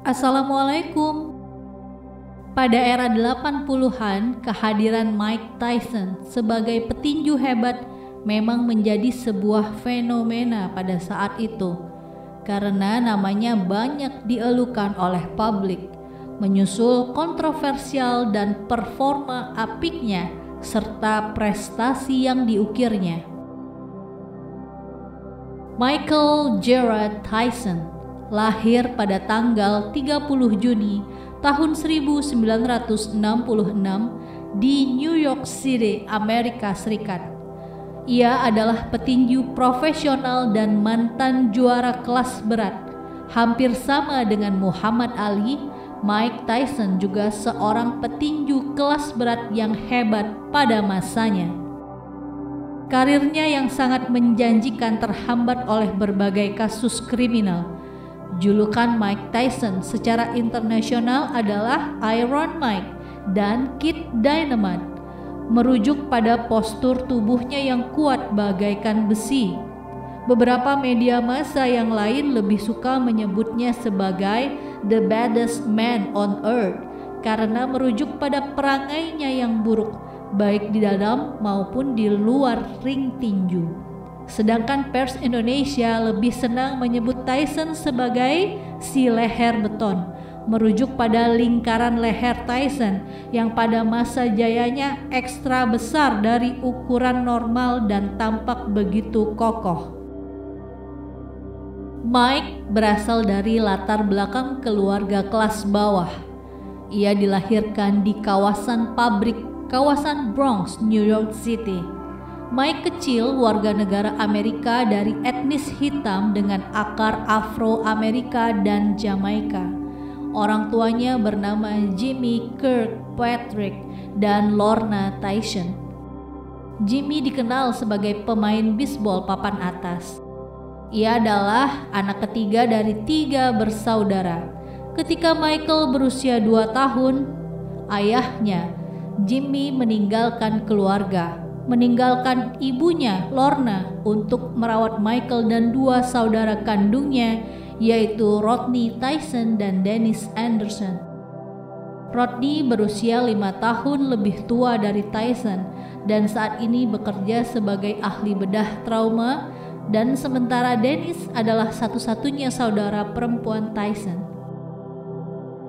Assalamualaikum. Pada era 80-an, kehadiran Mike Tyson sebagai petinju hebat memang menjadi sebuah fenomena pada saat itu, karena namanya banyak dielukan oleh publik, menyusul kontroversial dan performa apiknya serta prestasi yang diukirnya. Michael Gerard Tyson lahir pada tanggal 30 Juni tahun 1966 di New York City, Amerika Serikat. Ia adalah petinju profesional dan mantan juara kelas berat. Hampir sama dengan Muhammad Ali, Mike Tyson juga seorang petinju kelas berat yang hebat pada masanya. Karirnya yang sangat menjanjikan terhambat oleh berbagai kasus kriminal. Julukan Mike Tyson secara internasional adalah Iron Mike dan Kid Dynamite, merujuk pada postur tubuhnya yang kuat bagaikan besi. Beberapa media massa yang lain lebih suka menyebutnya sebagai the baddest man on earth karena merujuk pada perangainya yang buruk, baik di dalam maupun di luar ring tinju. Sedangkan pers Indonesia lebih senang menyebut Tyson sebagai si leher beton, merujuk pada lingkaran leher Tyson yang pada masa jayanya ekstra besar dari ukuran normal dan tampak begitu kokoh. Mike berasal dari latar belakang keluarga kelas bawah. Ia dilahirkan di kawasan pabrik, kawasan Bronx, New York City. Mike kecil warga negara Amerika dari etnis hitam dengan akar Afro-Amerika dan Jamaika. Orang tuanya bernama Jimmy Kirkpatrick dan Lorna Tyson. Jimmy dikenal sebagai pemain bisbol papan atas. Ia adalah anak ketiga dari 3 bersaudara. Ketika Michael berusia 2 tahun, ayahnya, Jimmy, meninggalkan keluarga, meninggalkan ibunya, Lorna, untuk merawat Michael dan 2 saudara kandungnya, yaitu Rodney Tyson dan Dennis Anderson. Rodney berusia 5 tahun lebih tua dari Tyson dan saat ini bekerja sebagai ahli bedah trauma, dan sementara Dennis adalah satu-satunya saudara perempuan Tyson.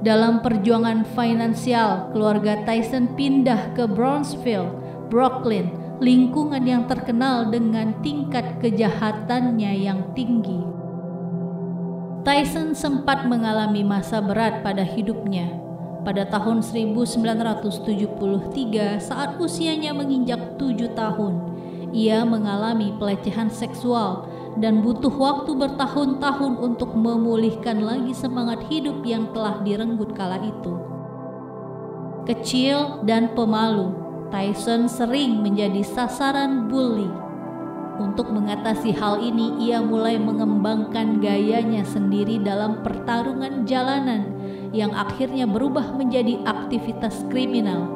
Dalam perjuangan finansial, keluarga Tyson pindah ke Brownsville, Brooklyn, lingkungan yang terkenal dengan tingkat kejahatannya yang tinggi. Tyson sempat mengalami masa berat pada hidupnya. Pada tahun 1973, saat usianya menginjak 7 tahun, ia mengalami pelecehan seksual dan butuh waktu bertahun-tahun untuk memulihkan lagi semangat hidup yang telah direnggut kala itu. Kecil dan pemalu, Tyson sering menjadi sasaran bully. Untuk mengatasi hal ini, ia mulai mengembangkan gayanya sendiri dalam pertarungan jalanan yang akhirnya berubah menjadi aktivitas kriminal.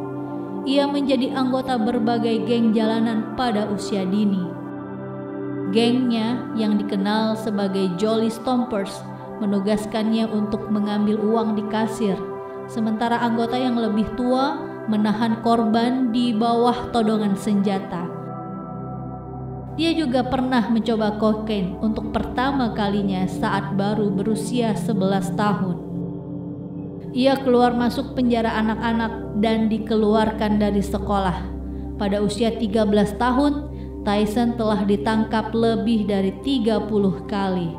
Ia menjadi anggota berbagai geng jalanan pada usia dini. Gengnya yang dikenal sebagai Jolly Stompers menugaskannya untuk mengambil uang di kasir, sementara anggota yang lebih tua menahan korban di bawah todongan senjata. Dia juga pernah mencoba kokain untuk pertama kalinya saat baru berusia 11 tahun. Ia keluar masuk penjara anak-anak dan dikeluarkan dari sekolah. Pada usia 13 tahun, Tyson telah ditangkap lebih dari 30 kali.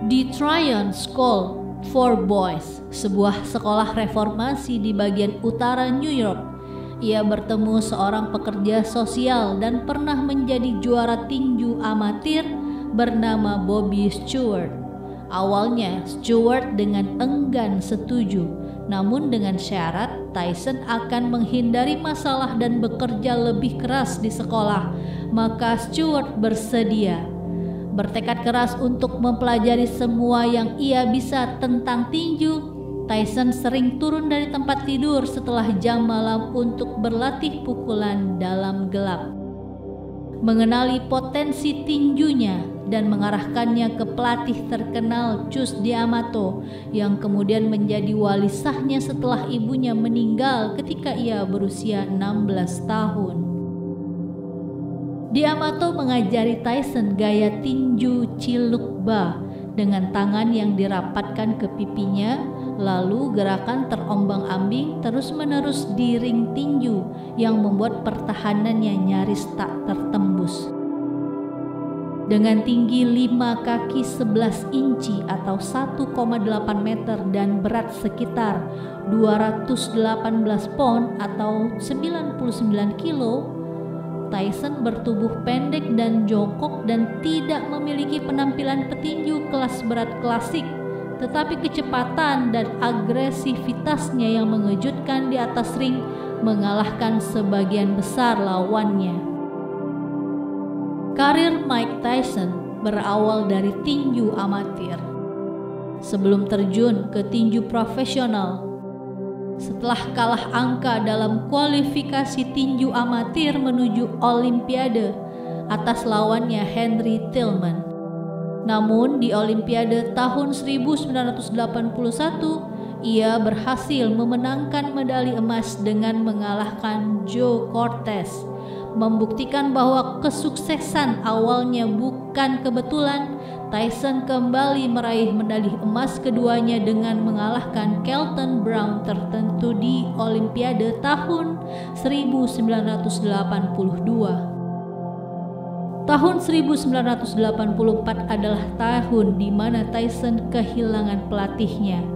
Di Tryon School for Boys, sebuah sekolah reformasi di bagian utara New York, ia bertemu seorang pekerja sosial dan pernah menjadi juara tinju amatir bernama Bobby Stewart. Awalnya, Stewart dengan enggan setuju, namun dengan syarat Tyson akan menghindari masalah dan bekerja lebih keras di sekolah, maka Stewart bersedia. Bertekad keras untuk mempelajari semua yang ia bisa tentang tinju, Tyson sering turun dari tempat tidur setelah jam malam untuk berlatih pukulan dalam gelap. Mengenali potensi tinjunya dan mengarahkannya ke pelatih terkenal Cus D'Amato yang kemudian menjadi wali sahnya setelah ibunya meninggal ketika ia berusia 16 tahun. D'Amato mengajari Tyson gaya tinju Cilukba dengan tangan yang dirapatkan ke pipinya, lalu gerakan terombang-ambing terus-menerus di ring tinju yang membuat pertahanannya nyaris tak tertembus. Dengan tinggi 5 kaki 11 inci atau 1,8 meter dan berat sekitar 218 pon atau 99 kilo, Tyson bertubuh pendek dan jongkok dan tidak memiliki penampilan petinju kelas berat klasik, tetapi kecepatan dan agresivitasnya yang mengejutkan di atas ring mengalahkan sebagian besar lawannya. Karir Mike Tyson berawal dari tinju amatir. Sebelum terjun ke tinju profesional, setelah kalah angka dalam kualifikasi tinju amatir menuju Olimpiade atas lawannya Henry Tillman. Namun di Olimpiade tahun 1981, ia berhasil memenangkan medali emas dengan mengalahkan Joe Cortez, membuktikan bahwa kesuksesan awalnya bukan kebetulan. Tyson kembali meraih medali emas keduanya dengan mengalahkan Kelton Brown tertentu di Olimpiade tahun 1982. Tahun 1984 adalah tahun di mana Tyson kehilangan pelatihnya.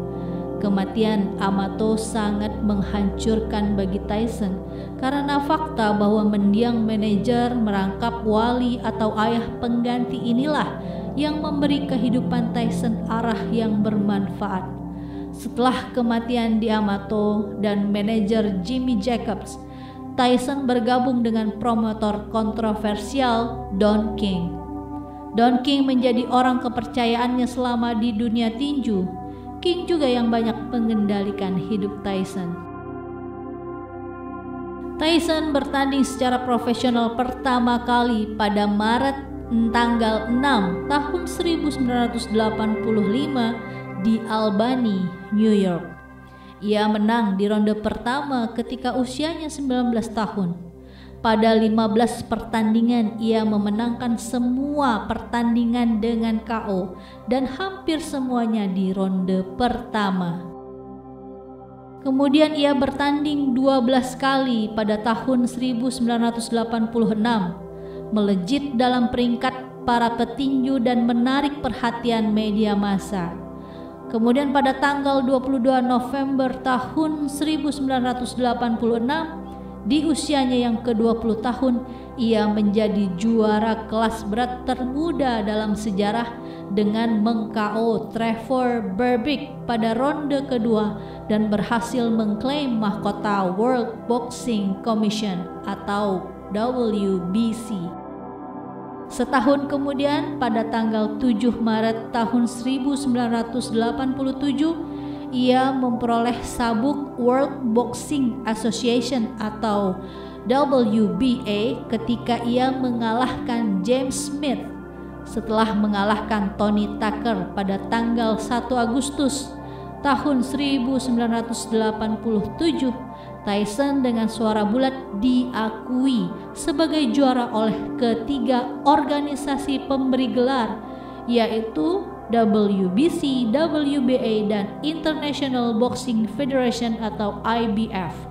Kematian Amato sangat menghancurkan bagi Tyson karena fakta bahwa mendiang manajer merangkap wali atau ayah pengganti inilah yang memberi kehidupan Tyson arah yang bermanfaat. Setelah kematian D'Amato dan manajer Jimmy Jacobs, Tyson bergabung dengan promotor kontroversial Don King. Don King menjadi orang kepercayaannya selama di dunia tinju. King juga yang banyak mengendalikan hidup Tyson. Tyson bertanding secara profesional pertama kali pada Maret tanggal 6 tahun 1985 di Albany, New York. Ia menang di ronde pertama ketika usianya 19 tahun. Pada 15 pertandingan ia memenangkan semua pertandingan dengan KO dan hampir semuanya di ronde pertama. Kemudian ia bertanding 12 kali pada tahun 1986, melejit dalam peringkat para petinju dan menarik perhatian media massa. Kemudian pada tanggal 22 November tahun 1986, di usianya yang ke-20 tahun, ia menjadi juara kelas berat termuda dalam sejarah dengan meng-KO Trevor Berbick pada ronde kedua dan berhasil mengklaim mahkota World Boxing Commission atau WBC. Setahun kemudian, pada tanggal 7 Maret tahun 1987, ia memperoleh sabuk World Boxing Association atau WBA ketika ia mengalahkan James Smith setelah mengalahkan Tony Tucker pada tanggal 1 Agustus tahun 1987. Tyson dengan suara bulat diakui sebagai juara oleh ketiga organisasi pemberi gelar, yaitu WBC, WBA, dan International Boxing Federation atau IBF.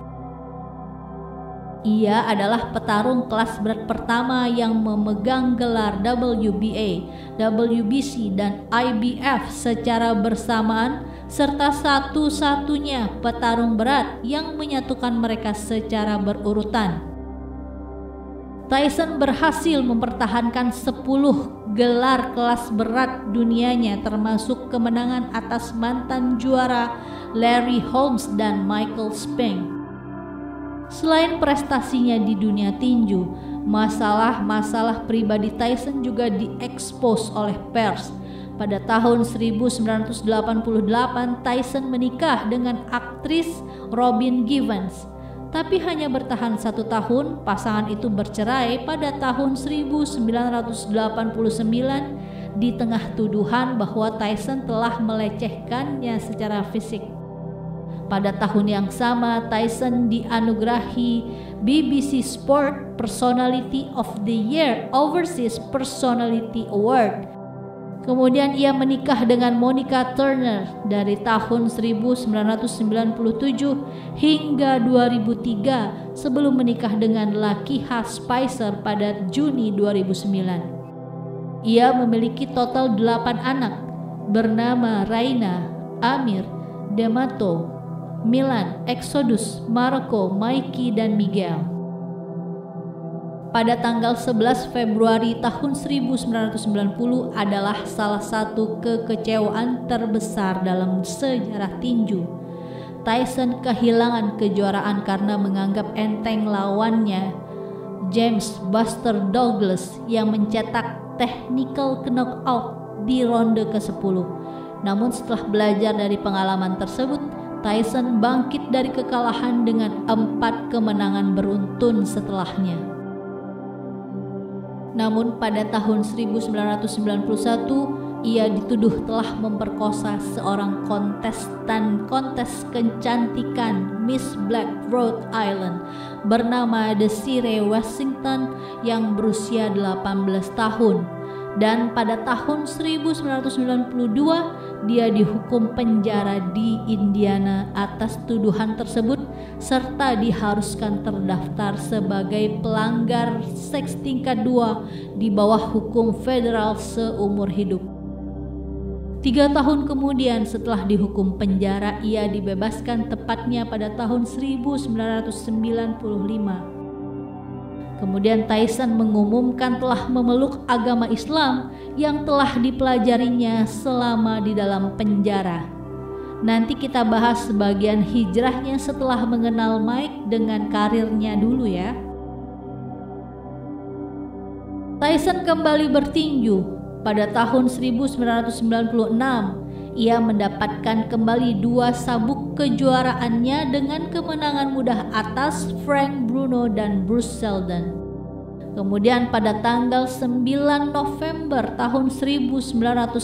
Ia adalah petarung kelas berat pertama yang memegang gelar WBA, WBC, dan IBF secara bersamaan, serta satu-satunya petarung berat yang menyatukan mereka secara berurutan. Tyson berhasil mempertahankan 10 gelar kelas berat dunianya, termasuk kemenangan atas mantan juara Larry Holmes dan Michael Spink. Selain prestasinya di dunia tinju, masalah-masalah pribadi Tyson juga diekspos oleh pers. Pada tahun 1988, Tyson menikah dengan aktris Robin Givens. Tapi hanya bertahan 1 tahun, pasangan itu bercerai pada tahun 1989 di tengah tuduhan bahwa Tyson telah melecehkannya secara fisik. Pada tahun yang sama, Tyson dianugerahi BBC Sport Personality of the Year Overseas Personality Award. Kemudian ia menikah dengan Monica Turner dari tahun 1997 hingga 2003 sebelum menikah dengan Lakeith Spicer pada Juni 2009. Ia memiliki total 8 anak bernama Raina, Amir, D'Amato, Milan, Exodus, Marco, Mikey, dan Miguel. Pada tanggal 11 Februari tahun 1990 adalah salah satu kekecewaan terbesar dalam sejarah tinju. Tyson kehilangan kejuaraan karena menganggap enteng lawannya, James Buster Douglas, yang mencetak technical knockout di ronde ke-10. Namun setelah belajar dari pengalaman tersebut, Tyson bangkit dari kekalahan dengan 4 kemenangan beruntun setelahnya. Namun pada tahun 1991 ia dituduh telah memperkosa seorang kontestan kontes kecantikan Miss Black Rhode Island bernama Desiree Washington yang berusia 18 tahun. Dan pada tahun 1992 dia dihukum penjara di Indiana atas tuduhan tersebut serta diharuskan terdaftar sebagai pelanggar seks tingkat 2 di bawah hukum federal seumur hidup. 3 tahun kemudian setelah dihukum penjara, ia dibebaskan tepatnya pada tahun 1995. Kemudian Tyson mengumumkan telah memeluk agama Islam yang telah dipelajarinya selama di dalam penjara. Nanti kita bahas sebagian hijrahnya setelah mengenal Mike dengan karirnya dulu ya. Tyson kembali bertinju pada tahun 1996. Ia mendapatkan kembali 2 sabuk kejuaraannya dengan kemenangan mudah atas Frank Bruno dan Bruce Seldon. Kemudian pada tanggal 9 November tahun 1996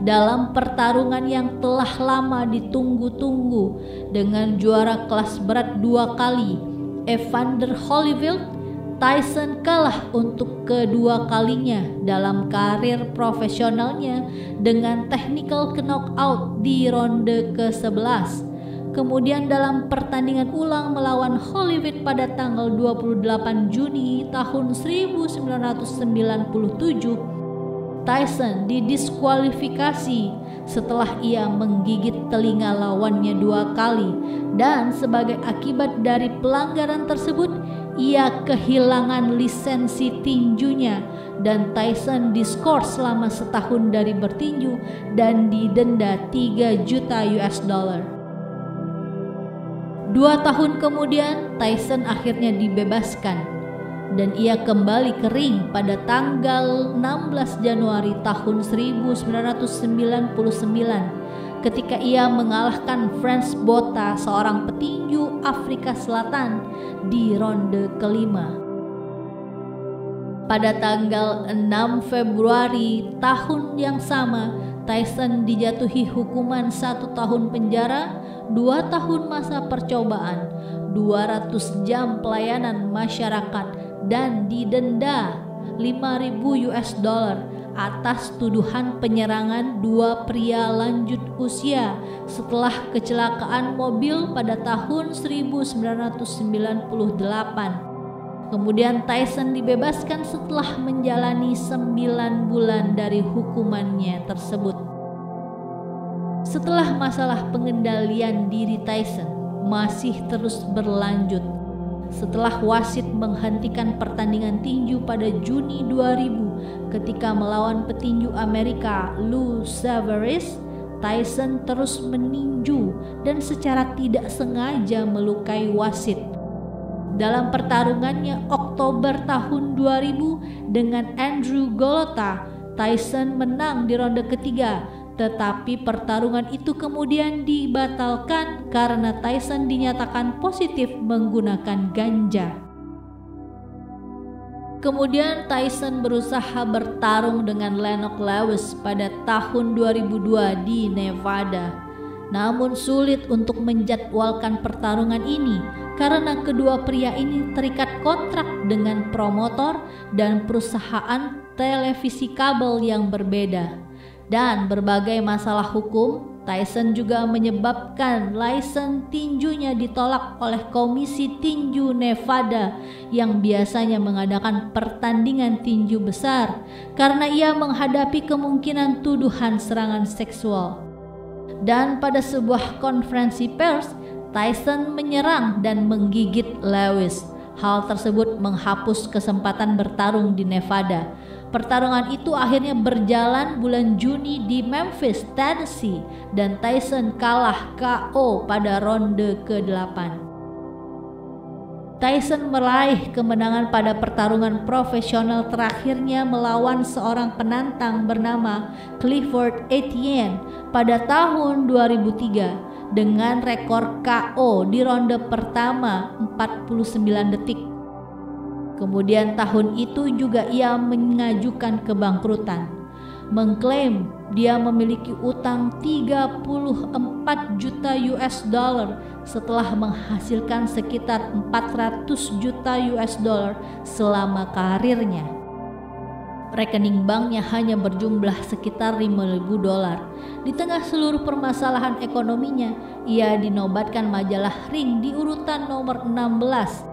dalam pertarungan yang telah lama ditunggu-tunggu dengan juara kelas berat 2 kali, Evander Holyfield, Tyson kalah untuk kedua kalinya dalam karir profesionalnya dengan technical knockout di ronde ke-11. Kemudian dalam pertandingan ulang melawan Holyfield pada tanggal 28 Juni tahun 1997, Tyson didiskualifikasi setelah ia menggigit telinga lawannya 2 kali, dan sebagai akibat dari pelanggaran tersebut ia kehilangan lisensi tinjunya dan Tyson diskors selama setahun dari bertinju dan didenda 3 juta US dollar. 2 tahun kemudian Tyson akhirnya dibebaskan dan ia kembali ke ring pada tanggal 16 Januari tahun 1999 ketika ia mengalahkan Frans Botha, seorang petinju Afrika Selatan, di ronde kelima. Pada tanggal 6 Februari tahun yang sama, Tyson dijatuhi hukuman 1 tahun penjara, 2 tahun masa percobaan, 200 jam pelayanan masyarakat, dan didenda 5.000 US dollar atas tuduhan penyerangan 2 pria lanjut usia setelah kecelakaan mobil pada tahun 1998. Kemudian Tyson dibebaskan setelah menjalani 9 bulan dari hukumannya tersebut. Setelah masalah pengendalian diri Tyson masih terus berlanjut, setelah wasit menghentikan pertandingan tinju pada Juni 2000 ketika melawan petinju Amerika Lou Savarez, Tyson terus meninju dan secara tidak sengaja melukai wasit. Dalam pertarungannya Oktober tahun 2000 dengan Andrew Golota, Tyson menang di ronde ketiga, tetapi pertarungan itu kemudian dibatalkan karena Tyson dinyatakan positif menggunakan ganja. Kemudian Tyson berusaha bertarung dengan Lennox Lewis pada tahun 2002 di Nevada. Namun sulit untuk menjadwalkan pertarungan ini karena kedua pria ini terikat kontrak dengan promotor dan perusahaan televisi kabel yang berbeda. Dan berbagai masalah hukum, Tyson juga menyebabkan lisensi tinjunya ditolak oleh Komisi Tinju Nevada yang biasanya mengadakan pertandingan tinju besar karena ia menghadapi kemungkinan tuduhan serangan seksual. Dan pada sebuah konferensi pers, Tyson menyerang dan menggigit Lewis. Hal tersebut menghapus kesempatan bertarung di Nevada. Pertarungan itu akhirnya berjalan bulan Juni di Memphis, Tennessee, dan Tyson kalah KO pada ronde ke-8. Tyson meraih kemenangan pada pertarungan profesional terakhirnya melawan seorang penantang bernama Clifford Etienne pada tahun 2003 dengan rekor KO di ronde pertama 49 detik. Kemudian tahun itu juga ia mengajukan kebangkrutan, mengklaim dia memiliki utang 34 juta US dollar setelah menghasilkan sekitar 400 juta US dollar selama karirnya. Rekening banknya hanya berjumlah sekitar 5.000 dolar. Di tengah seluruh permasalahan ekonominya, ia dinobatkan majalah Ring di urutan nomor 16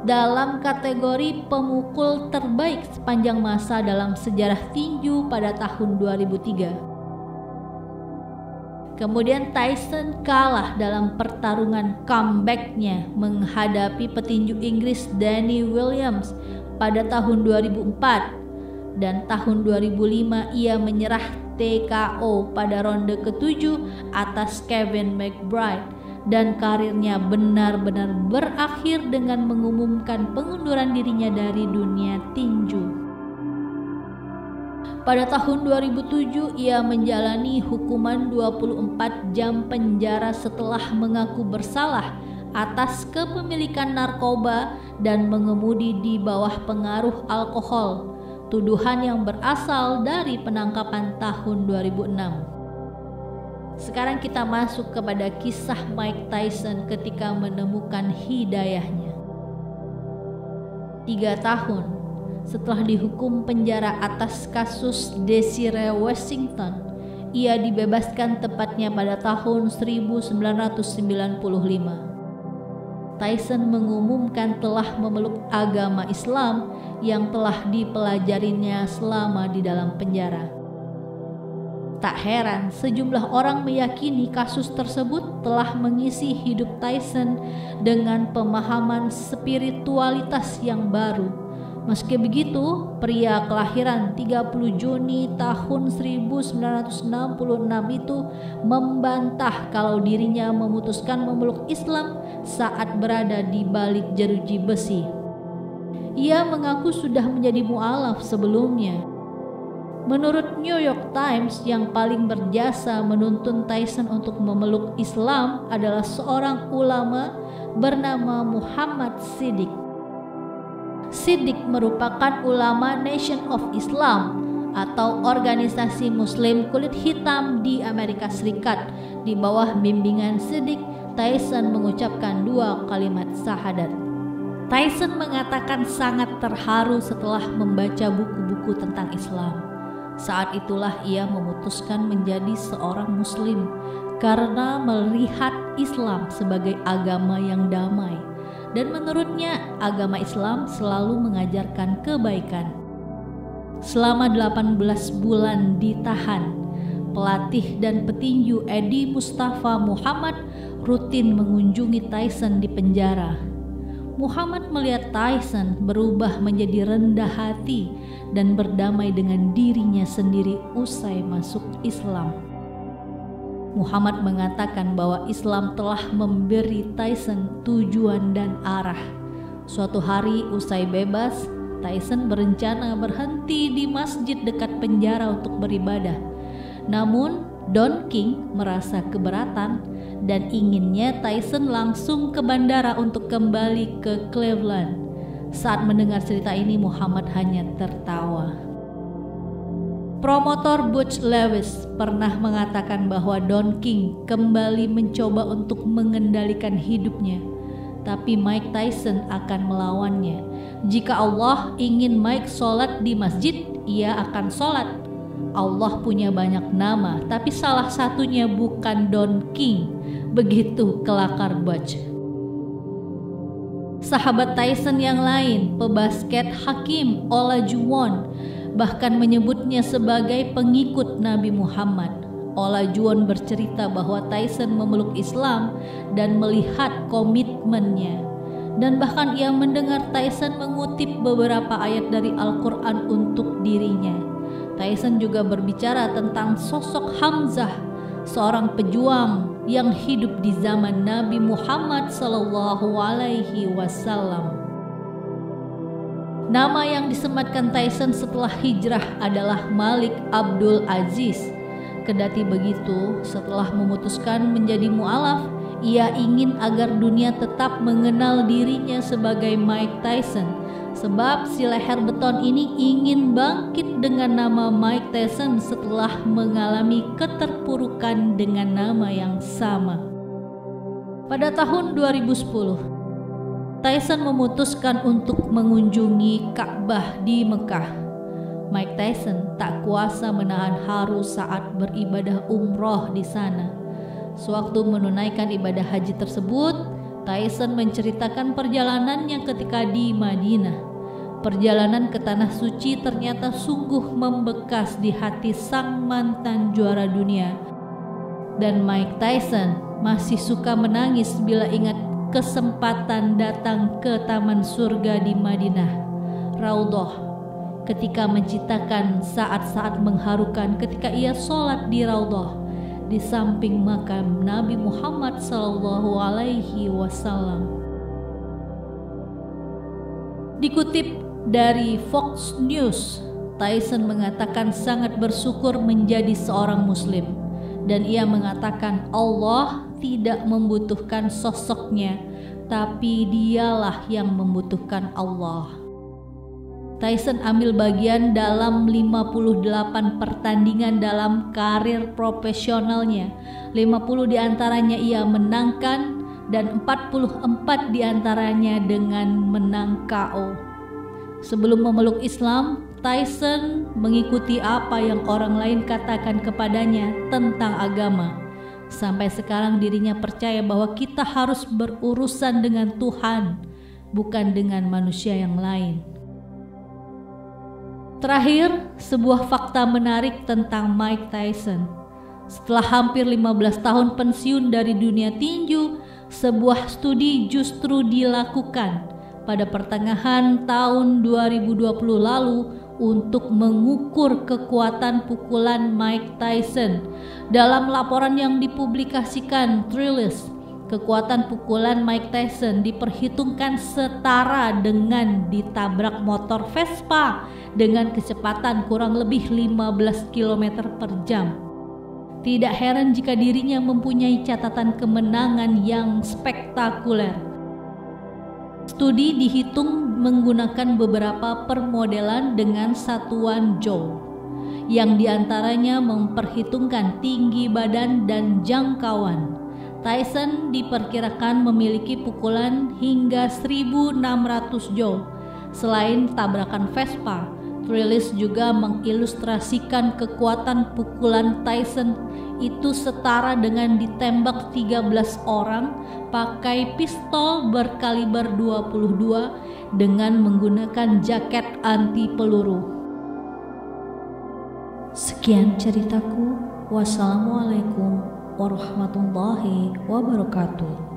dalam kategori pemukul terbaik sepanjang masa dalam sejarah tinju pada tahun 2003. Kemudian Tyson kalah dalam pertarungan comeback-nya menghadapi petinju Inggris Danny Williams pada tahun 2004 dan tahun 2005 ia menyerah TKO pada ronde ke-7 atas Kevin McBride. Dan karirnya benar-benar berakhir dengan mengumumkan pengunduran dirinya dari dunia tinju. Pada tahun 2007 ia menjalani hukuman 24 jam penjara setelah mengaku bersalah atas kepemilikan narkoba dan mengemudi di bawah pengaruh alkohol, tuduhan yang berasal dari penangkapan tahun 2006. Sekarang kita masuk kepada kisah Mike Tyson ketika menemukan hidayahnya. 3 tahun setelah dihukum penjara atas kasus Desiree Washington, ia dibebaskan tepatnya pada tahun 1995. Tyson mengumumkan telah memeluk agama Islam yang telah dipelajarinya selama di dalam penjara. Tak heran sejumlah orang meyakini kasus tersebut telah mengisi hidup Tyson dengan pemahaman spiritualitas yang baru. Meski begitu, pria kelahiran 30 Juni tahun 1966 itu membantah kalau dirinya memutuskan memeluk Islam saat berada di balik jeruji besi. Ia mengaku sudah menjadi mu'alaf sebelumnya. Menurut New York Times, yang paling berjasa menuntun Tyson untuk memeluk Islam adalah seorang ulama bernama Muhammad Siddiq. Siddiq merupakan ulama Nation of Islam atau organisasi muslim kulit hitam di Amerika Serikat. Di bawah bimbingan Siddiq, Tyson mengucapkan 2 kalimat syahadat. Tyson mengatakan sangat terharu setelah membaca buku-buku tentang Islam. Saat itulah ia memutuskan menjadi seorang muslim karena melihat Islam sebagai agama yang damai, dan menurutnya agama Islam selalu mengajarkan kebaikan. Selama 18 bulan ditahan, pelatih dan petinju Edi Mustafa Muhammad rutin mengunjungi Tyson di penjara. Muhammad melihat Tyson berubah menjadi rendah hati dan berdamai dengan dirinya sendiri usai masuk Islam. Muhammad mengatakan bahwa Islam telah memberi Tyson tujuan dan arah. Suatu hari usai bebas, Tyson berencana berhenti di masjid dekat penjara untuk beribadah. Namun Don King merasa keberatan dan inginnya Tyson langsung ke bandara untuk kembali ke Cleveland. Saat mendengar cerita ini, Muhammad hanya tertawa. Promotor Butch Lewis pernah mengatakan bahwa Don King kembali mencoba untuk mengendalikan hidupnya, tapi Mike Tyson akan melawannya. Jika Allah ingin Mike sholat di masjid, ia akan sholat. Allah punya banyak nama, tapi salah satunya bukan Don King. Begitu kelakar Butch. Sahabat Tyson yang lain, pebasket Hakeem Olajuwon, bahkan menyebutnya sebagai pengikut Nabi Muhammad. Olajuwon bercerita bahwa Tyson memeluk Islam dan melihat komitmennya. Dan bahkan ia mendengar Tyson mengutip beberapa ayat dari Al-Quran untuk dirinya. Tyson juga berbicara tentang sosok Hamzah, seorang pejuang yang hidup di zaman Nabi Muhammad SAW. Nama yang disematkan Tyson setelah hijrah adalah Malik Abdul Aziz. Kedati begitu, setelah memutuskan menjadi mu'alaf, ia ingin agar dunia tetap mengenal dirinya sebagai Mike Tyson. Sebab si leher beton ini ingin bangkit dengan nama Mike Tyson setelah mengalami keterpurukan dengan nama yang sama. Pada tahun 2010, Tyson memutuskan untuk mengunjungi Ka'bah di Mekah. Mike Tyson tak kuasa menahan haru saat beribadah umroh di sana. Sewaktu menunaikan ibadah haji tersebut, Tyson menceritakan perjalanannya ketika di Madinah. Perjalanan ke tanah suci ternyata sungguh membekas di hati sang mantan juara dunia. Dan Mike Tyson masih suka menangis bila ingat kesempatan datang ke taman surga di Madinah, Raudhah, ketika menciptakan saat-saat mengharukan ketika ia sholat di Raudhah di samping makam Nabi Muhammad SAW. Dikutip dari Fox News, Tyson mengatakan sangat bersyukur menjadi seorang muslim, dan ia mengatakan Allah tidak membutuhkan sosoknya, tapi dialah yang membutuhkan Allah. Tyson ambil bagian dalam 58 pertandingan dalam karir profesionalnya. 50 diantaranya ia menangkan dan 44 diantaranya dengan menang KO. Sebelum memeluk Islam, Tyson mengikuti apa yang orang lain katakan kepadanya tentang agama. Sampai sekarang dirinya percaya bahwa kita harus berurusan dengan Tuhan, bukan dengan manusia yang lain. Terakhir, sebuah fakta menarik tentang Mike Tyson. Setelah hampir 15 tahun pensiun dari dunia tinju, sebuah studi justru dilakukan pada pertengahan tahun 2020 lalu untuk mengukur kekuatan pukulan Mike Tyson. Dalam laporan yang dipublikasikan Thrillist, kekuatan pukulan Mike Tyson diperhitungkan setara dengan ditabrak motor Vespa dengan kecepatan kurang lebih 15 km per jam. Tidak heran jika dirinya mempunyai catatan kemenangan yang spektakuler. Studi dihitung menggunakan beberapa permodelan dengan satuan joule, yang diantaranya memperhitungkan tinggi badan dan jangkauan. Tyson diperkirakan memiliki pukulan hingga 1.600 joule. Selain tabrakan Vespa, Thrillist juga mengilustrasikan kekuatan pukulan Tyson itu setara dengan ditembak 13 orang pakai pistol berkaliber 22 dengan menggunakan jaket anti peluru. Sekian ceritaku. Wassalamualaikum warahmatullahi wabarakatuh.